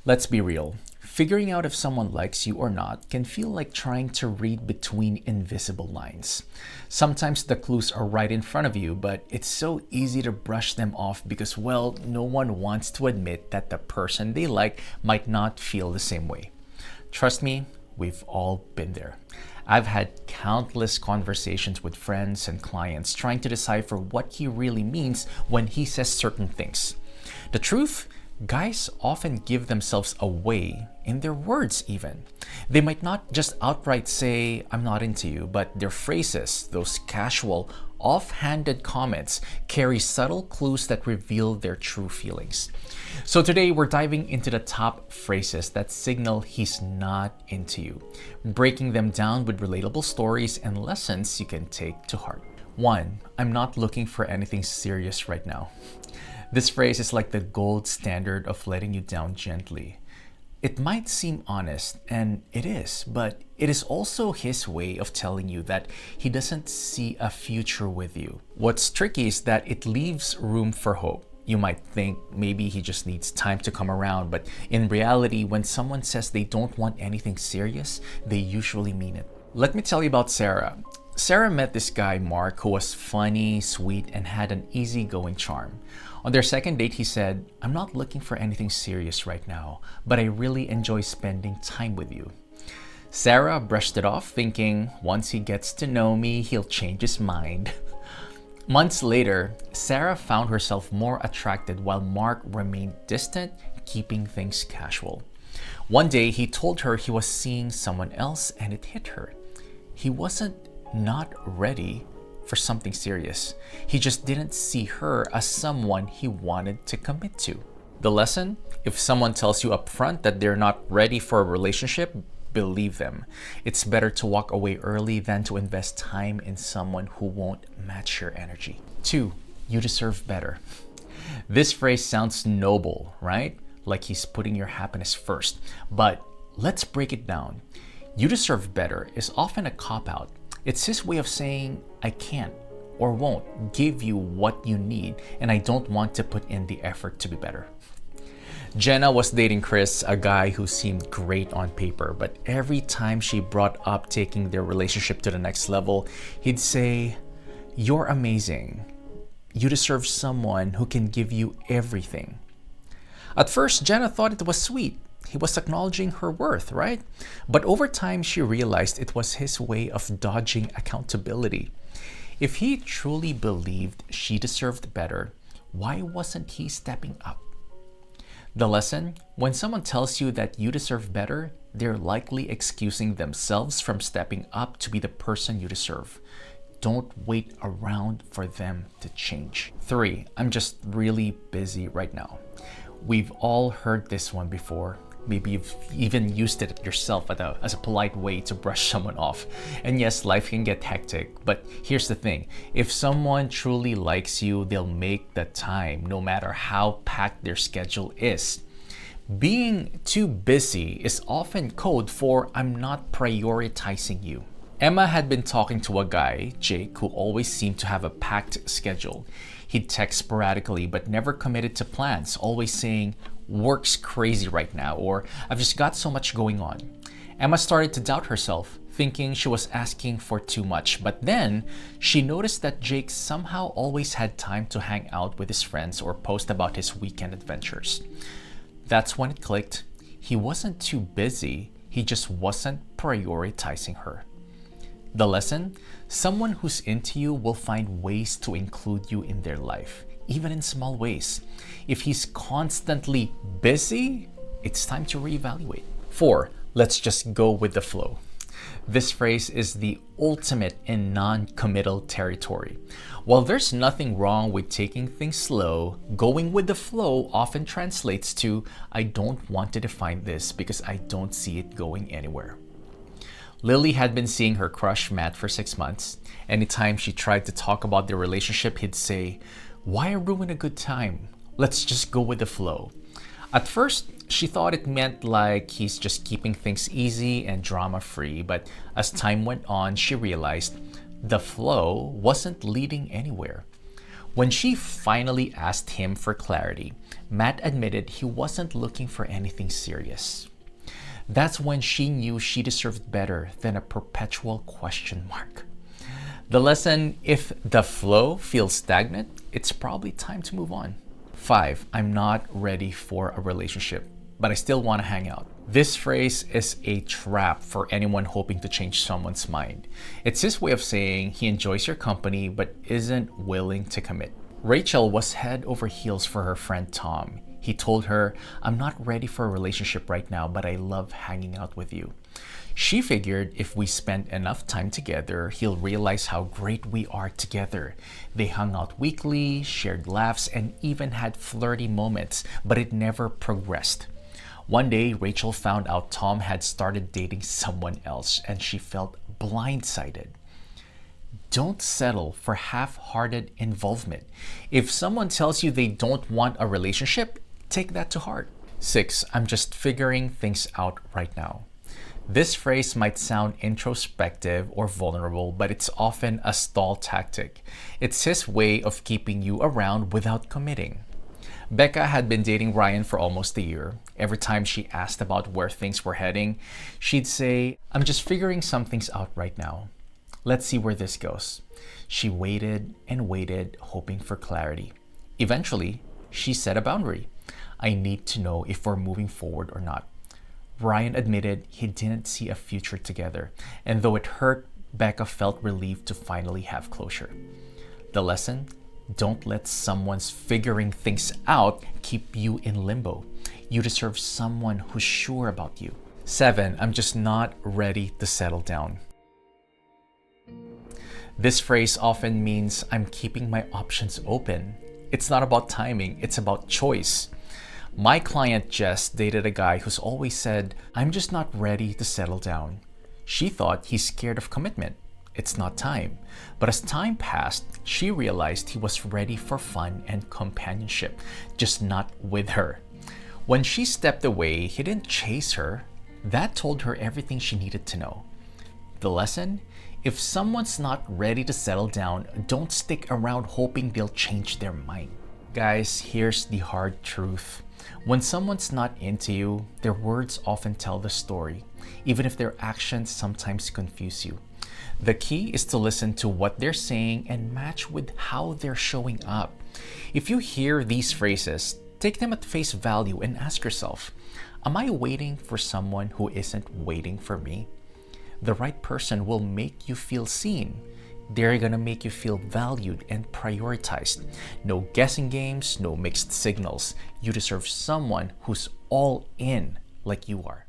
Let's be real. Figuring out if someone likes you or not can feel like trying to read between invisible lines. Sometimes the clues are right in front of you, but it's so easy to brush them off because, well, no one wants to admit that the person they like might not feel the same way. Trust me, we've all been there. I've had countless conversations with friends and clients trying to decipher what he really means when he says certain things. The truth? Guys often give themselves away in their words, even. They might not just outright say, I'm not into you, but their phrases, those casual, offhanded comments, carry subtle clues that reveal their true feelings. So today we're diving into the top phrases that signal he's not into you, breaking them down with relatable stories and lessons you can take to heart. 1. I'm not looking for anything serious right now. This phrase is like the gold standard of letting you down gently. It might seem honest, and it is, but it is also his way of telling you that he doesn't see a future with you. What's tricky is that it leaves room for hope. You might think maybe he just needs time to come around, but in reality, when someone says they don't want anything serious, they usually mean it. Let me tell you about Sarah. Sarah met this guy, Mark, who was funny, sweet, and had an easygoing charm. On their second date, he said, I'm not looking for anything serious right now, but I really enjoy spending time with you. Sarah brushed it off, thinking, once he gets to know me, he'll change his mind. Months later, Sarah found herself more attracted while Mark remained distant, keeping things casual. One day, he told her he was seeing someone else, and it hit her. He wasn't not ready for something serious. He just didn't see her as someone he wanted to commit to. The lesson? If someone tells you upfront that they're not ready for a relationship, believe them. It's better to walk away early than to invest time in someone who won't match your energy. 2. You deserve better. This phrase sounds noble, right? Like he's putting your happiness first. But let's break it down. You deserve better is often a cop-out. It's his way of saying, I can't or won't give you what you need, and I don't want to put in the effort to be better. Jenna was dating Chris, a guy who seemed great on paper, but every time she brought up taking their relationship to the next level, he'd say, You're amazing. You deserve someone who can give you everything. At first, Jenna thought it was sweet. He was acknowledging her worth, right? But over time, she realized it was his way of dodging accountability. If he truly believed she deserved better, why wasn't he stepping up? The lesson? When someone tells you that you deserve better, they're likely excusing themselves from stepping up to be the person you deserve. Don't wait around for them to change. 3. I'm just really busy right now. We've all heard this one before. Maybe you've even used it yourself as a polite way to brush someone off. And yes, life can get hectic, but here's the thing. If someone truly likes you, they'll make the time, no matter how packed their schedule is. Being too busy is often code for I'm not prioritizing you. Emma had been talking to a guy, Jake, who always seemed to have a packed schedule. He'd text sporadically but never committed to plans, always saying, work's crazy right now, or I've just got so much going on. Emma started to doubt herself, thinking she was asking for too much. But then she noticed that Jake somehow always had time to hang out with his friends or post about his weekend adventures. That's when it clicked. He wasn't too busy, he just wasn't prioritizing her. The lesson? Someone who's into you will find ways to include you in their life, even in small ways. If he's constantly busy, it's time to reevaluate. 4. Let's just go with the flow. This phrase is the ultimate in non-committal territory. While there's nothing wrong with taking things slow, going with the flow often translates to, I don't want to define this because I don't see it going anywhere. Lily had been seeing her crush Matt for 6 months. Anytime she tried to talk about their relationship, he'd say, Why ruin a good time? Let's just go with the flow. At first, she thought it meant like he's just keeping things easy and drama-free, but as time went on, she realized the flow wasn't leading anywhere. When she finally asked him for clarity, Matt admitted he wasn't looking for anything serious. That's when she knew she deserved better than a perpetual question mark. The lesson: if the flow feels stagnant, it's probably time to move on. 5. I'm not ready for a relationship, but I still want to hang out. This phrase is a trap for anyone hoping to change someone's mind. It's his way of saying he enjoys your company but isn't willing to commit. Rachel was head over heels for her friend Tom. He told her, "I'm not ready for a relationship right now, but I love hanging out with you." She figured if we spent enough time together, he'll realize how great we are together. They hung out weekly, shared laughs, and even had flirty moments, but it never progressed. One day, Rachel found out Tom had started dating someone else, and she felt blindsided. Don't settle for half-hearted involvement. If someone tells you they don't want a relationship, take that to heart. 6. I'm just figuring things out right now. This phrase might sound introspective or vulnerable, but it's often a stall tactic. It's his way of keeping you around without committing. Becca had been dating Ryan for almost a year. Every time she asked about where things were heading, she'd say, "I'm just figuring some things out right now. Let's see where this goes." She waited and waited, hoping for clarity. Eventually, she set a boundary. "I need to know if we're moving forward or not." Ryan admitted he didn't see a future together, and though it hurt, Becca felt relieved to finally have closure. The lesson: don't let someone's figuring things out keep you in limbo. You deserve someone who's sure about you. 7. I'm just not ready to settle down. This phrase often means I'm keeping my options open. It's not about timing, it's about choice. My client Jess dated a guy who's always said, "I'm just not ready to settle down." She thought he's scared of commitment. It's not time. But as time passed, she realized he was ready for fun and companionship, just not with her. When she stepped away, he didn't chase her. That told her everything she needed to know. The lesson: if someone's not ready to settle down, don't stick around hoping they'll change their mind. Guys, here's the hard truth. When someone's not into you, their words often tell the story, even if their actions sometimes confuse you. The key is to listen to what they're saying and match with how they're showing up. If you hear these phrases, take them at face value and ask yourself, am I waiting for someone who isn't waiting for me? The right person will make you feel seen. They're gonna make you feel valued and prioritized. No guessing games, no mixed signals. You deserve someone who's all in like you are.